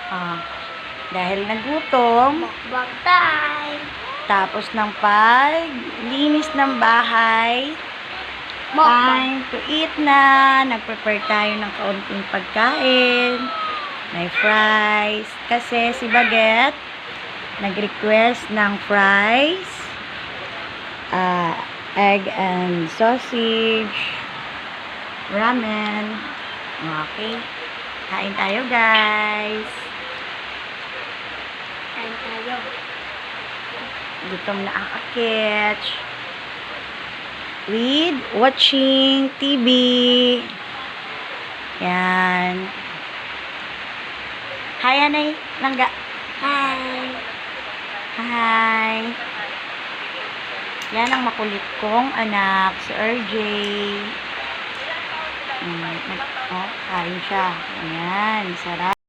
Ah, dahil nagutom, Mukbang time. tapos ng paglinis ng bahay, time to eat na. Nag-prepare tayo ng kaunting pagkain. May fries. Kasi si Baguette nag-request ng fries, egg and sausage, ramen. Okay. Kain tayo, guys. Kain tayo. Gutom na ang akits. With watching TV. Yan. Hi, Anay. Langga. Hi. Hi. Yan ang makulit kong anak, si RJ. Oh, kain siya. Ayan, sarap.